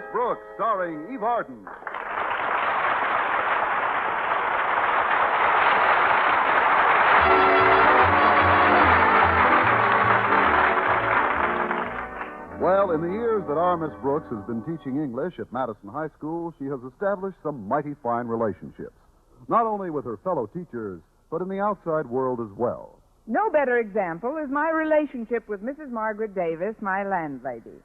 Miss Brooks, starring Eve Arden. Well, in the years that our Miss Brooks has been teaching English at Madison High School, she has established some mighty fine relationships, not only with her fellow teachers, but in the outside world as well. No better example is my relationship with Mrs. Margaret Davis, my landlady.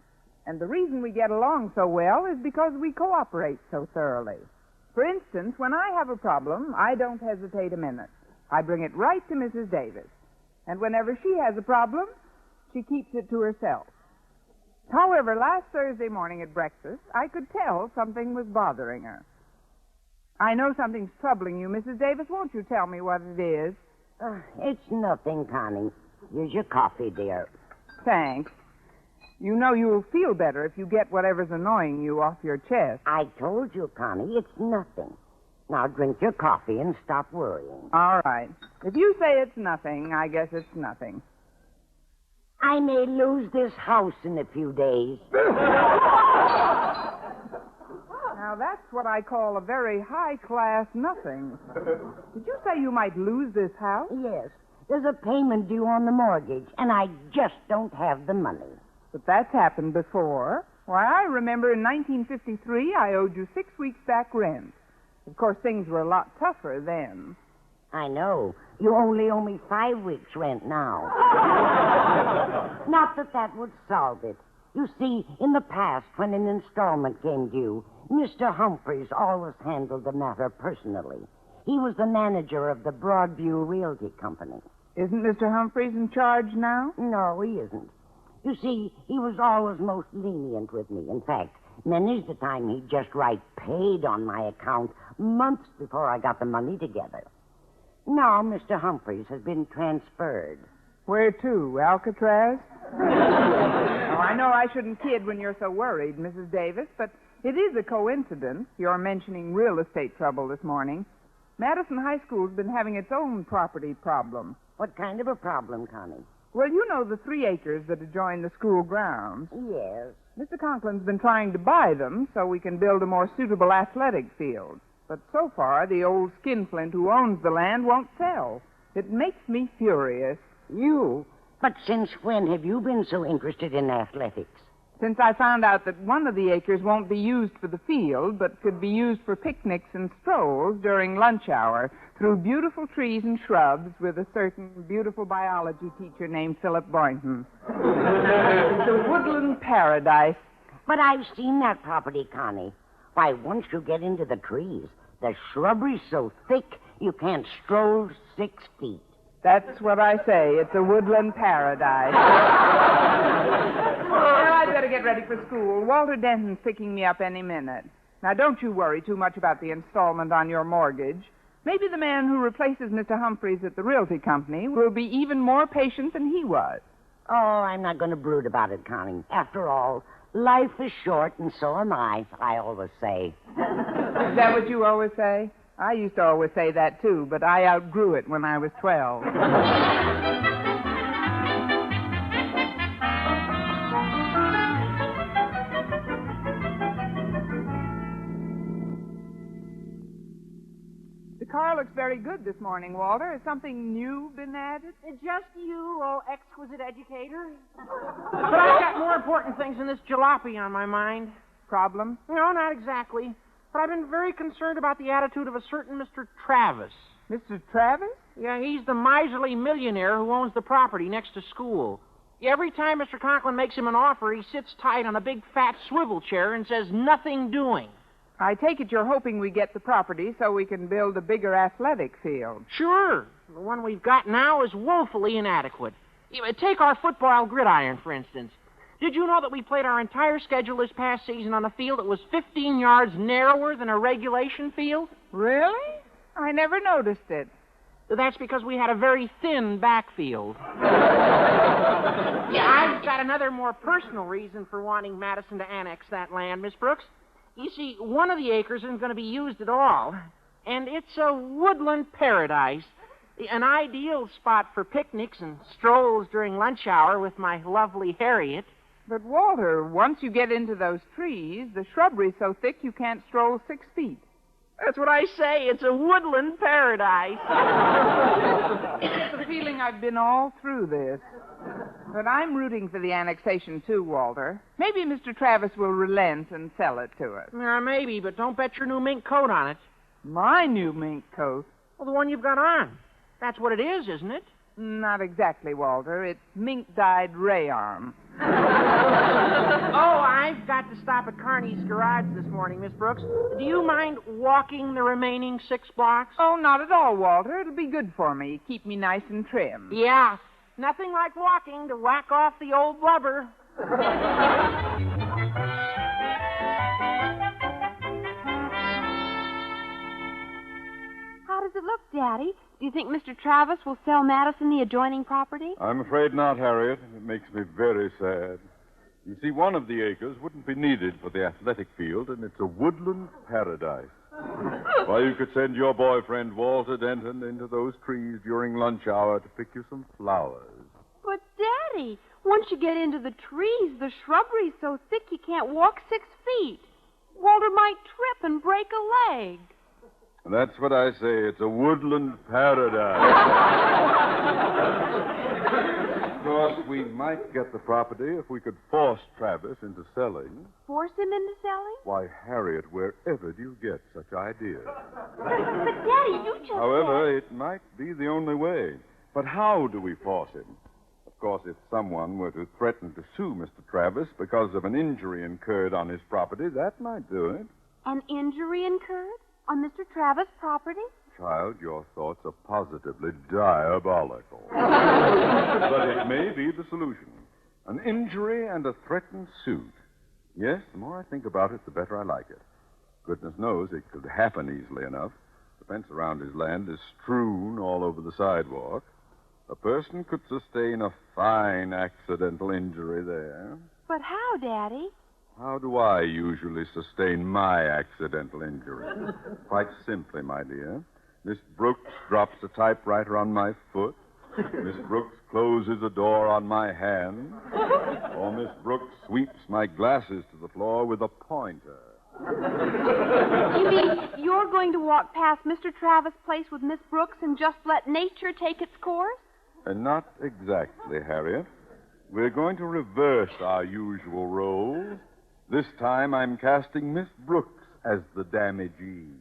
And the reason we get along so well is because we cooperate so thoroughly. For instance, when I have a problem, I don't hesitate a minute. I bring it right to Mrs. Davis. And whenever she has a problem, she keeps it to herself. However, last Thursday morning at breakfast, I could tell something was bothering her. I know something's troubling you, Mrs. Davis. Won't you tell me what it is? It's nothing, Connie. Here's your coffee, dear. Thanks. You know you'll feel better if you get whatever's annoying you off your chest. I told you, Connie, it's nothing. Now drink your coffee and stop worrying. All right. If you say it's nothing, I guess it's nothing. I may lose this house in a few days. Now, that's what I call a very high-class nothing. Did you say you might lose this house? Yes. There's a payment due on the mortgage, and I just don't have the money. But that's happened before. Why, I remember in 1953 I owed you 6 weeks back rent. Of course, things were a lot tougher then. I know. You only owe me 5 weeks' rent now. Not that would solve it. You see, in the past, when an installment came due, Mr. Humphreys always handled the matter personally. He was the manager of the Broadview Realty Company. Isn't Mr. Humphreys in charge now? No, he isn't. You see, he was always most lenient with me. In fact, many's the time he'd just write paid on my account months before I got the money together. Now, Mr. Humphreys has been transferred. Where to? Alcatraz? Oh, I know I shouldn't kid when you're so worried, Mrs. Davis, but it is a coincidence, your mentioning real estate trouble this morning. Madison High School's been having its own property problem. What kind of a problem, Connie? Well, you know the 3 acres that adjoin the school grounds. Yes. Mr. Conklin's been trying to buy them so we can build a more suitable athletic field. But so far, the old skinflint who owns the land won't sell. It makes me furious. You? But since when have you been so interested in athletics? Since I found out that one of the acres won't be used for the field, but could be used for picnics and strolls during lunch hour through beautiful trees and shrubs with a certain beautiful biology teacher named Philip Boynton. It's a woodland paradise. But I've seen that property, Connie. Why, once you get into the trees, the shrubbery's so thick you can't stroll 6 feet. That's what I say. It's a woodland paradise. Well, I'd better get ready for school. Walter Denton's picking me up any minute. Now, don't you worry too much about the installment on your mortgage. Maybe the man who replaces Mr. Humphreys at the realty company will be even more patient than he was. Oh, I'm not going to brood about it, Connie. After all, life is short, and so am I always say. Is that what you always say? I used to always say that, too, but I outgrew it when I was 12. The car looks very good this morning, Walter. Has something new been added? Just you, oh exquisite educator. But I've got more important things than this jalopy on my mind. Problem? No, not exactly. But I've been very concerned about the attitude of a certain Mr. Travis. Mr. Travis? Yeah, he's the miserly millionaire who owns the property next to school. Every time Mr. Conklin makes him an offer, he sits tight on a big fat swivel chair and says, "Nothing doing." I take it you're hoping we get the property so we can build a bigger athletic field. Sure. The one we've got now is woefully inadequate. Take our football gridiron, for instance. Did you know that we played our entire schedule this past season on a field that was 15 yards narrower than a regulation field? Really? I never noticed it. That's because we had a very thin backfield. Yeah, I've got another more personal reason for wanting Madison to annex that land, Miss Brooks. You see, one of the acres isn't going to be used at all, and it's a woodland paradise, an ideal spot for picnics and strolls during lunch hour with my lovely Harriet. But, Walter, once you get into those trees, the shrubbery's so thick you can't stroll 6 feet. That's what I say. It's a woodland paradise. It's the feeling I've been all through this. But I'm rooting for the annexation, too, Walter. Maybe Mr. Travis will relent and sell it to us. Maybe, but don't bet your new mink coat on it. My new mink coat? Well, the one you've got on. That's what it is, isn't it? Not exactly, Walter. It's mink-dyed rayon. Oh, I've got to stop at Carney's garage this morning, Miss Brooks. Do you mind walking the remaining 6 blocks? Oh, not at all, Walter. It'll be good for me. Keep me nice and trim. Yeah. Nothing like walking to whack off the old blubber. How does it look, Daddy? Do you think Mr. Travis will sell Madison the adjoining property? I'm afraid not, Harriet. It makes me very sad. You see, one of the acres wouldn't be needed for the athletic field, and it's a woodland paradise. Why, you could send your boyfriend, Walter Denton, into those trees during lunch hour to pick you some flowers. But, Daddy, once you get into the trees, the shrubbery's so thick you can't walk 6 feet. Walter might trip and break a leg. That's what I say. It's a woodland paradise. Of course, we might get the property if we could force Travis into selling. Force him into selling? Why, Harriet, wherever do you get such ideas? But Daddy, you just However, it might be the only way. But how do we force him? Of course, if someone were to threaten to sue Mr. Travis because of an injury incurred on his property, that might do it. An injury incurred? On Mr. Travis' property? Child, your thoughts are positively diabolical. But it may be the solution. An injury and a threatened suit. Yes, the more I think about it, the better I like it. Goodness knows it could happen easily enough. The fence around his land is strewn all over the sidewalk. A person could sustain a fine accidental injury there. But how, Daddy? How do I usually sustain my accidental injury? Quite simply, my dear. Miss Brooks drops a typewriter on my foot. Miss Brooks closes a door on my hand. Or Miss Brooks sweeps my glasses to the floor with a pointer. You mean you're going to walk past Mr. Travis' place with Miss Brooks and just let nature take its course? Not exactly, Harriet. We're going to reverse our usual roles. This time I'm casting Miss Brooks as the damagee.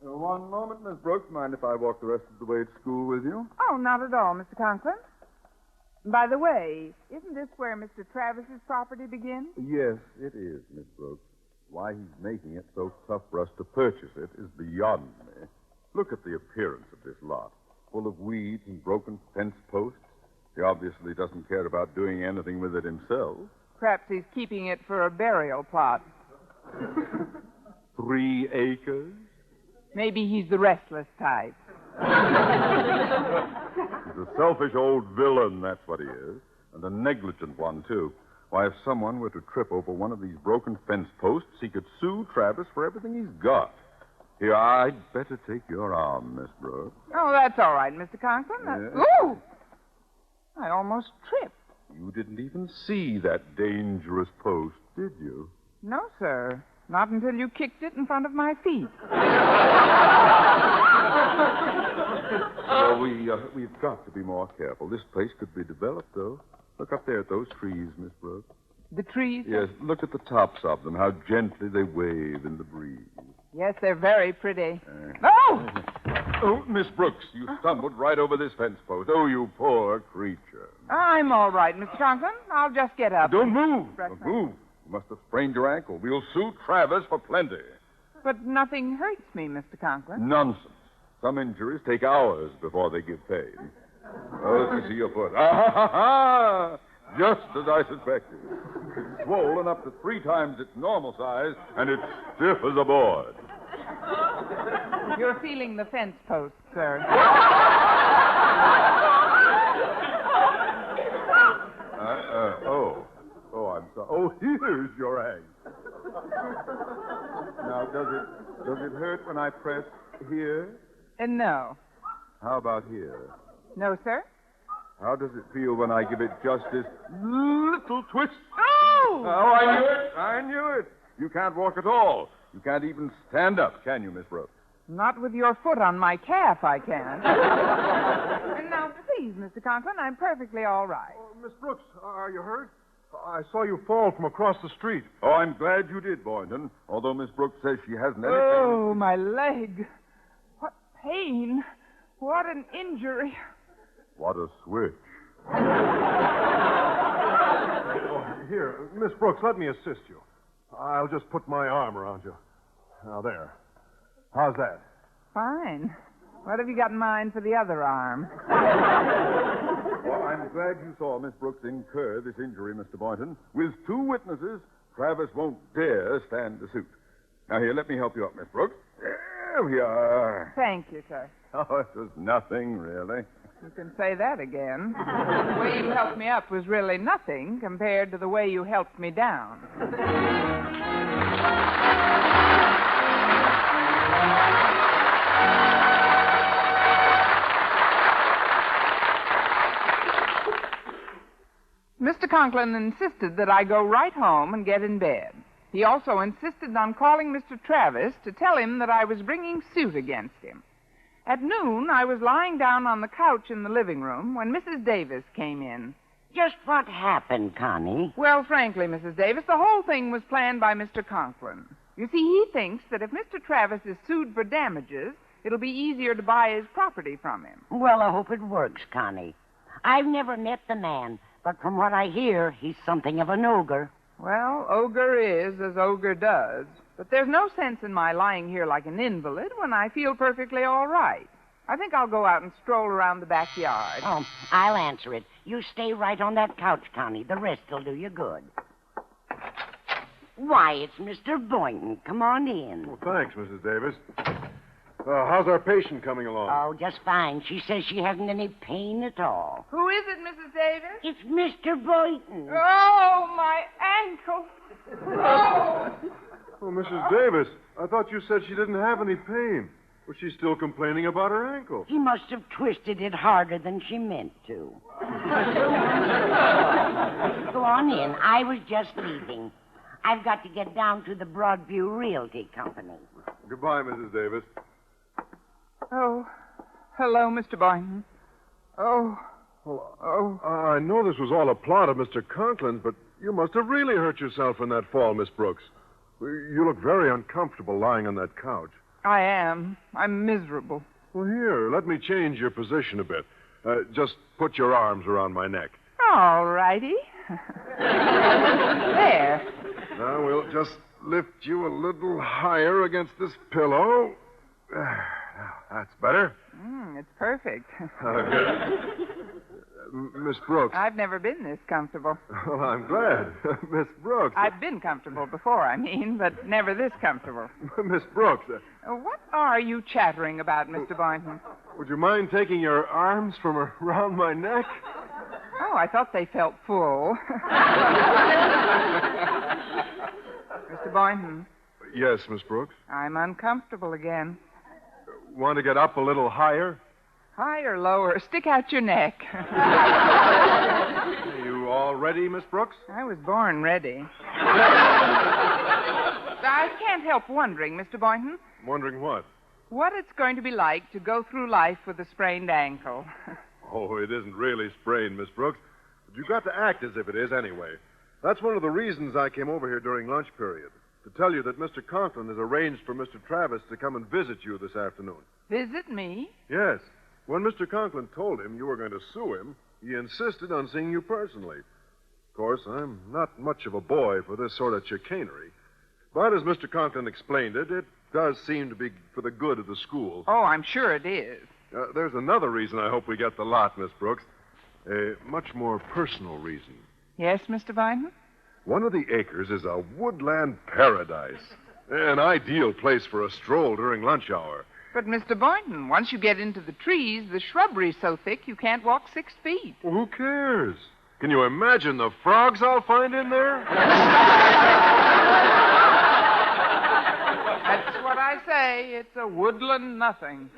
One moment, Miss Brooks. Mind if I walk the rest of the way to school with you? Oh, not at all, Mr. Conklin. By the way, isn't this where Mr. Travis's property begins? Yes, it is, Miss Brooks. Why he's making it so tough for us to purchase it is beyond me. Look at the appearance of this lot. Full of weeds and broken fence posts. He obviously doesn't care about doing anything with it himself. Perhaps he's keeping it for a burial plot. 3 acres? Maybe he's the restless type. He's a selfish old villain, that's what he is. And a negligent one, too. Why, if someone were to trip over one of these broken fence posts, he could sue Travis for everything he's got. Here, I'd better take your arm, Miss Brooks. Oh, that's all right, Mr. Conklin. Yes. Ooh! I almost tripped. You didn't even see that dangerous post, did you? No, sir. Not until you kicked it in front of my feet. Well, we've got to be more careful. This place could be developed, though. Look up there at those trees, Miss Brooks. The trees? Yes, look at the tops of them, how gently they wave in the breeze. Yes, they're very pretty. Oh! Oh, Miss Brooks, you stumbled right over this fence post. Oh, you poor creature. I'm all right, Mr. Conklin. I'll just get up. Don't move. Right, Don't move. You must have sprained your ankle. We'll sue Travis for plenty. But nothing hurts me, Mr. Conklin. Nonsense. Some injuries take hours before they give pain. Oh, let me see your foot. Ah, ha, ha! Just as I suspected. It's swollen up to 3 times its normal size, and it's stiff as a board. You're feeling the fence post, sir. Oh, I'm sorry. Oh, here's your ankle. Now, does it hurt when I press here? No. How about here? No, sir? How does it feel when I give it just this little twist? Oh! Oh, I knew it. I knew it. You can't walk at all. You can't even stand up, can you, Miss Brooks? Not with your foot on my calf, I can. And now, please, Mr. Conklin, I'm perfectly all right. Oh, Miss Brooks, are you hurt? I saw you fall from across the street. Oh, I'm glad you did, Boynton. Although Miss Brooks says she hasn't anything. Oh, my leg. What pain. What an injury. What a switch. Here, Miss Brooks, let me assist you. I'll just put my arm around you. Now, there. How's that? Fine. What have you got in mind for the other arm? Well, I'm glad you saw Miss Brooks incur this injury, Mr. Boynton. With 2 witnesses, Travis won't dare stand the suit. Now, here, let me help you up, Miss Brooks. There we are. Thank you, sir. Oh, it was nothing, really. You can say that again. The way you helped me up was really nothing compared to the way you helped me down. Mr. Conklin insisted that I go right home and get in bed. He also insisted on calling Mr. Travis to tell him that I was bringing suit against him. At noon, I was lying down on the couch in the living room when Mrs. Davis came in. Just what happened, Connie? Well, frankly, Mrs. Davis, the whole thing was planned by Mr. Conklin. You see, he thinks that if Mr. Travis is sued for damages, it'll be easier to buy his property from him. Well, I hope it works, Connie. I've never met the man, but from what I hear, he's something of an ogre. Well, ogre is as ogre does. But there's no sense in my lying here like an invalid when I feel perfectly all right. I think I'll go out and stroll around the backyard. Oh, I'll answer it. You stay right on that couch, Connie. The rest will do you good. Why, it's Mr. Boynton. Come on in. Well, thanks, Mrs. Davis. How's our patient coming along? Oh, just fine. She says she hasn't any pain at all. Who is it, Mrs. Davis? It's Mr. Boynton. Oh, my ankle. Oh. Oh, Mrs. Davis, I thought you said she didn't have any pain. Was she still complaining about her ankle? She must have twisted it harder than she meant to. Go on in. I was just leaving. I've got to get down to the Broadview Realty Company. Goodbye, Mrs. Davis. Oh, hello, Mr. Boynton. Oh. I know this was all a plot of Mr. Conklin's, but you must have really hurt yourself in that fall, Miss Brooks. You look very uncomfortable lying on that couch. I am. I'm miserable. Well, here, let me change your position a bit. Just put your arms around my neck. All righty. There. Now, we'll just lift you a little higher against this pillow. Now, that's better. It's perfect. Good. Miss Brooks. I've never been this comfortable. Well, I'm glad. Miss Brooks. I've been comfortable before, but never this comfortable. Miss Brooks. What are you chattering about, Mr. Boynton? Would you mind taking your arms from around my neck? Oh, I thought they felt full. Mr. Boynton. Yes, Miss Brooks. I'm uncomfortable again. Want to get up a little higher? Higher, lower. Stick out your neck. Are you all ready, Miss Brooks? I was born ready. I can't help wondering, Mr. Boynton. Wondering what? What it's going to be like to go through life with a sprained ankle. Oh, it isn't really sprained, Miss Brooks. But you've got to act as if it is anyway. That's one of the reasons I came over here during lunch period. To tell you that Mr. Conklin has arranged for Mr. Travis to come and visit you this afternoon. Visit me? Yes. When Mr. Conklin told him you were going to sue him, he insisted on seeing you personally. Of course, I'm not much of a boy for this sort of chicanery. But as Mr. Conklin explained it, it does seem to be for the good of the school. Oh, I'm sure it is. There's another reason I hope we get the lot, Miss Brooks. A much more personal reason. Yes, Mr. Boynton? One of the acres is a woodland paradise. An ideal place for a stroll during lunch hour. But, Mr. Boynton, once you get into the trees, the shrubbery's so thick you can't walk 6 feet. Well, who cares? Can you imagine the frogs I'll find in there? I say, it's a woodland nothing.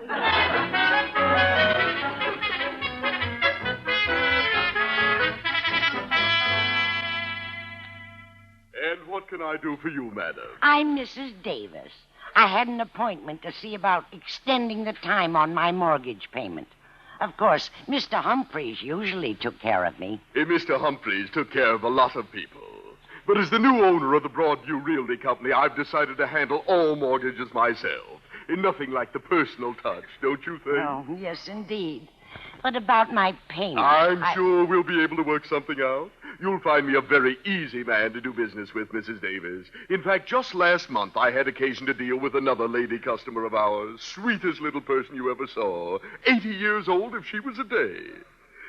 And what can I do for you, madam? I'm Mrs. Davis. I had an appointment to see about extending the time on my mortgage payment. Of course, Mr. Humphreys usually took care of me. Mr. Humphreys took care of a lot of people. But as the new owner of the Broadview Realty Company, I've decided to handle all mortgages myself. Nothing like the personal touch, don't you think? Oh, yes, indeed. But about my payment... I'm sure we'll be able to work something out. You'll find me a very easy man to do business with, Mrs. Davis. In fact, just last month, I had occasion to deal with another lady customer of ours. Sweetest little person you ever saw. 80 years old if she was a day.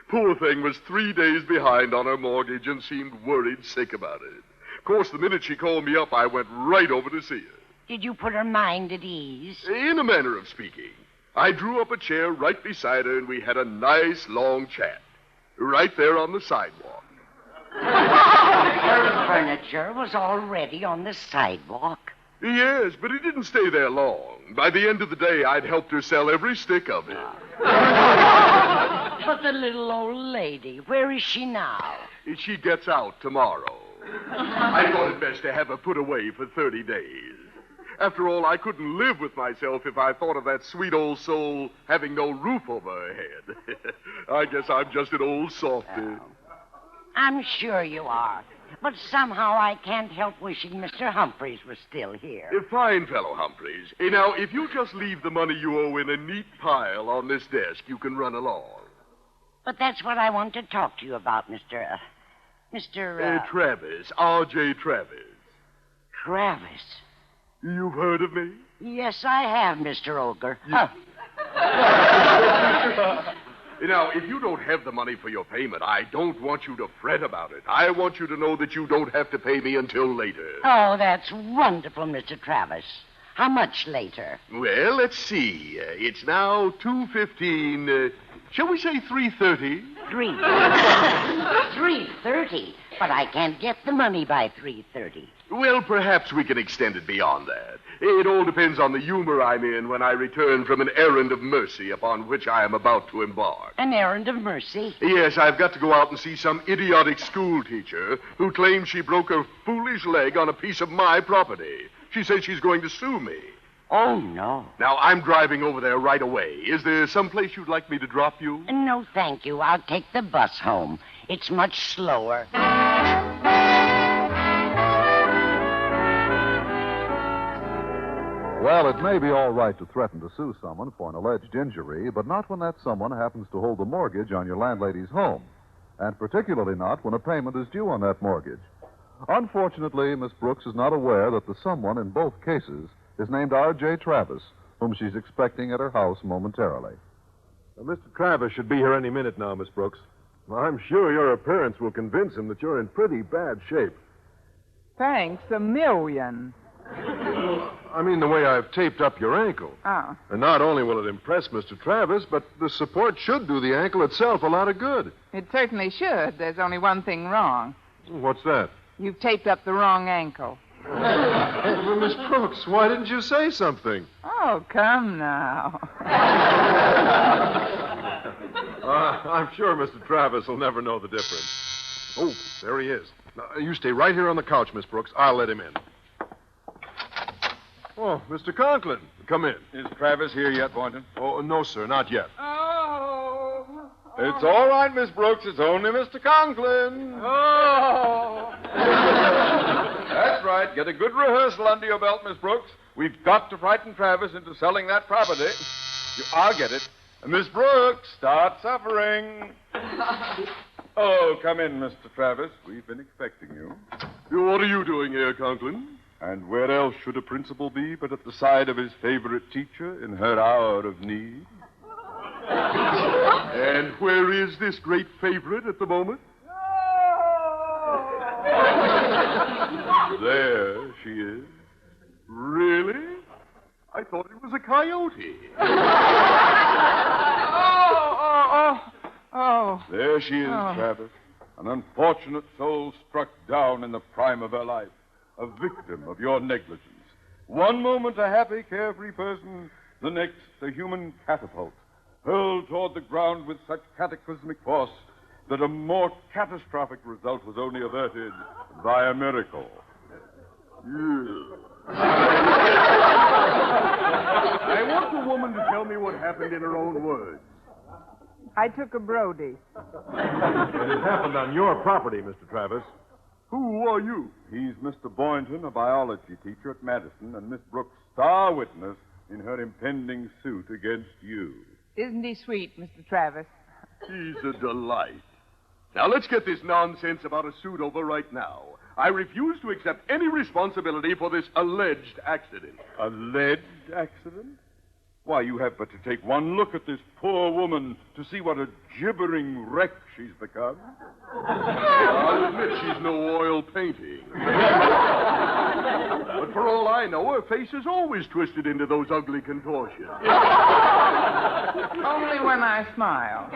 Poor thing was 3 days behind on her mortgage and seemed worried sick about it. Of course, the minute she called me up, I went right over to see her. Did you put her mind at ease? In a manner of speaking. I drew up a chair right beside her, and we had a nice, long chat. Right there on the sidewalk. Her furniture was already on the sidewalk. Yes, but it didn't stay there long. By the end of the day, I'd helped her sell every stick of it. But the little old lady, where is she now? She gets out tomorrow. I thought it best to have her put away for 30 days. After all, I couldn't live with myself if I thought of that sweet old soul having no roof over her head. I guess I'm just an old softy. Oh, I'm sure you are. But somehow I can't help wishing Mr. Humphreys was still here. A fine fellow, Humphreys. Now, if you just leave the money you owe in a neat pile on this desk, you can run along. But that's what I want to talk to you about, Mr. Travis. R.J. Travis. Travis. You've heard of me? Yes, I have, Mr. Ogre. Now, if you don't have the money for your payment, I don't want you to fret about it. I want you to know that you don't have to pay me until later. Oh, that's wonderful, Mr. Travis. How much later? Well, let's see. It's now 2:15. Shall we say 3:30? 3:30? But I can't get the money by 3:30. Well, perhaps we can extend it beyond that. It all depends on the humor I'm in when I return from an errand of mercy upon which I am about to embark. An errand of mercy? Yes, I've got to go out and see some idiotic school teacher who claims she broke her foolish leg on a piece of my property. She says she's going to sue me. Oh, no. Now, I'm driving over there right away. Is there some place you'd like me to drop you? No, thank you. I'll take the bus home. It's much slower. Well, it may be all right to threaten to sue someone for an alleged injury, but not when that someone happens to hold the mortgage on your landlady's home, and particularly not when a payment is due on that mortgage. Unfortunately, Miss Brooks is not aware that the someone in both cases is named R.J. Travis, whom she's expecting at her house momentarily. Mr. Travis should be here any minute now, Miss Brooks. I'm sure your appearance will convince him that you're in pretty bad shape. Thanks a million. I mean the way I've taped up your ankle. Oh. And not only will it impress Mr. Travis, but the support should do the ankle itself a lot of good. It certainly should. There's only one thing wrong. What's that? You've taped up the wrong ankle. Well, Miss Brooks, why didn't you say something? Oh, come now. I'm sure Mr. Travis will never know the difference. Oh, there he is. Now, you stay right here on the couch, Miss Brooks. I'll let him in. Oh, Mr. Conklin, come in. Is Travis here yet, Boynton? Oh, no, sir, not yet. Oh. It's all right, Miss Brooks. It's only Mr. Conklin. Oh. That's right. Get a good rehearsal under your belt, Miss Brooks. We've got to frighten Travis into selling that property. I'll get it. Miss Brooks, start suffering. Oh, come in, Mr. Travis. We've been expecting you. What are you doing here, Conklin? And where else should a principal be but at the side of his favorite teacher in her hour of need? And where is this great favorite at the moment? There she is. Really? I thought it was a coyote. Oh. There she is, Travis. An unfortunate soul struck down in the prime of her life. A victim of your negligence. One moment a happy, carefree person, the next a human catapult, hurled toward the ground with such cataclysmic force that a more catastrophic result was only averted by a miracle. I want the woman to tell me what happened in her own words. I took a Brody. It happened on your property, Mr. Travis. Who are you? He's Mr. Boynton, a biology teacher at Madison, and Miss Brooks, star witness in her impending suit against you. Isn't he sweet, Mr. Travis? He's a delight. Now, let's get this nonsense about a suit over right now. I refuse to accept any responsibility for this alleged accident. Alleged accident? Why, you have but to take one look at this poor woman to see what a gibbering wreck she's become. I'll admit she's no oil painting. But for all I know, her face is always twisted into those ugly contortions. Only when I smile.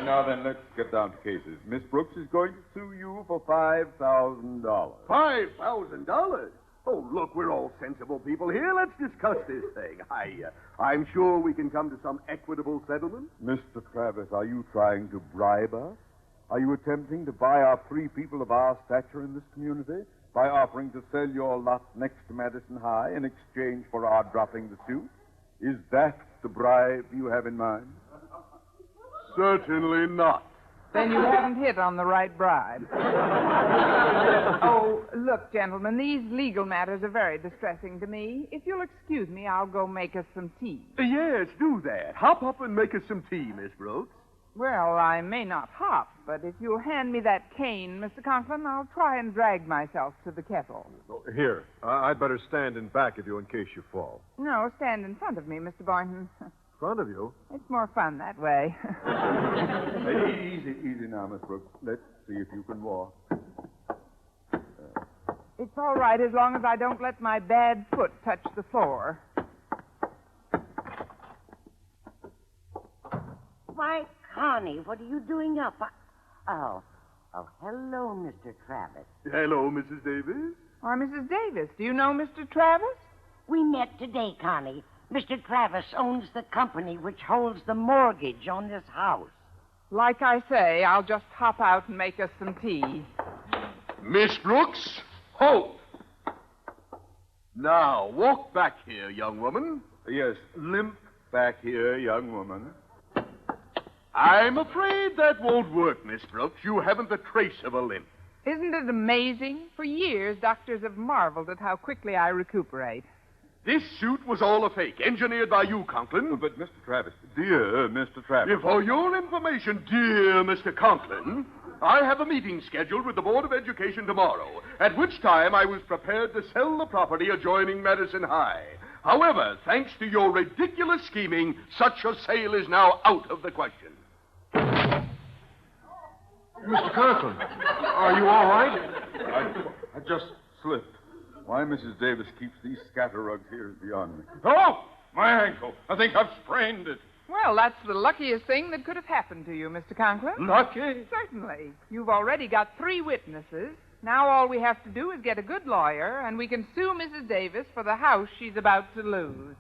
Now then, let's get down to cases. Miss Brooks is going to sue you for $5,000. $5,000? Oh, look, we're all sensible people here. Let's discuss this thing. I'm sure we can come to some equitable settlement. Mr. Travis, are you trying to bribe us? Are you attempting to buy our three people of our stature in this community by offering to sell your lot next to Madison High in exchange for our dropping the suit? Is that the bribe you have in mind? Certainly not. Then you haven't hit on the right bribe. Oh, look, gentlemen, these legal matters are very distressing to me. If you'll excuse me, I'll go make us some tea. Yes, do that. Hop up and make us some tea, Miss Brooks. Well, I may not hop, but if you'll hand me that cane, Mr. Conklin, I'll try and drag myself to the kettle. Oh, here, I'd better stand in back of you in case you fall. No, stand in front of me, Mr. Boynton. In front of you? It's more fun that way. Easy now, Miss Brooks. Let's see if you can walk. It's all right as long as I don't let my bad foot touch the floor. Why, Connie, what are you doing up? Oh, hello, Mr. Travis. Hello, Mrs. Davis. Why, Mrs. Davis, do you know Mr. Travis? We met today, Connie. Mr. Travis owns the company which holds the mortgage on this house. Like I say, I'll just hop out and make us some tea. Miss Brooks, halt. Now, walk back here, young woman. Yes, limp back here, young woman. I'm afraid that won't work, Miss Brooks. You haven't the trace of a limp. Isn't it amazing? For years, doctors have marveled at how quickly I recuperate. This suit was all a fake, engineered by you, Conklin. But, Mr. Travis, dear Mr. Travis. For your information, dear Mr. Conklin, I have a meeting scheduled with the Board of Education tomorrow, at which time I was prepared to sell the property adjoining Madison High. However, thanks to your ridiculous scheming, such a sale is now out of the question. Mr. Conklin, are you all right? I just slipped. Why Mrs. Davis keeps these scatter rugs here is beyond me. Oh, my ankle. I think I've sprained it. Well, that's the luckiest thing that could have happened to you, Mr. Conklin. Lucky? Certainly. You've already got 3 witnesses. Now all we have to do is get a good lawyer, and we can sue Mrs. Davis for the house she's about to lose.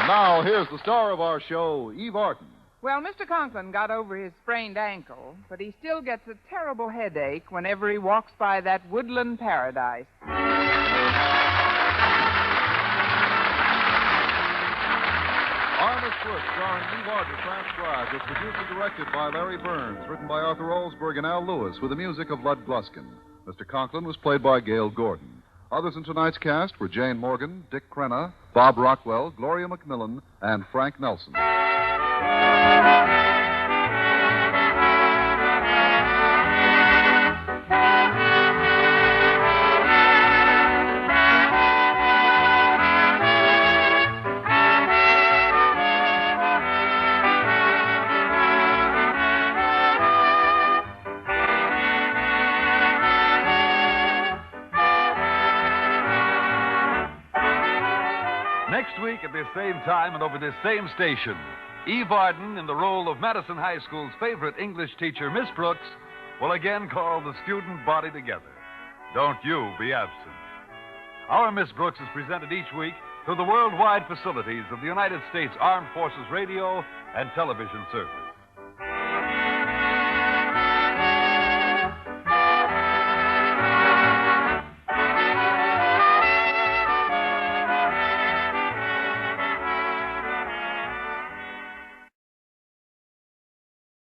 Now, here's the star of our show, Eve Arden. Well, Mr. Conklin got over his sprained ankle, but he still gets a terrible headache whenever he walks by that woodland paradise. Our Miss Brooks, starring Eve Arden, transcribed, is produced and directed by Larry Burns, written by Arthur Olsberg and Al Lewis, with the music of Lud Gluskin. Mr. Conklin was played by Gale Gordon. Others in tonight's cast were Jane Morgan, Dick Crenna, Bob Rockwell, Gloria McMillan, and Frank Nelson. this same time and over this same station, Eve Arden, in the role of Madison High School's favorite English teacher, Miss Brooks, will again call the student body together. Don't you be absent. Our Miss Brooks is presented each week through the worldwide facilities of the United States Armed Forces Radio and Television Service.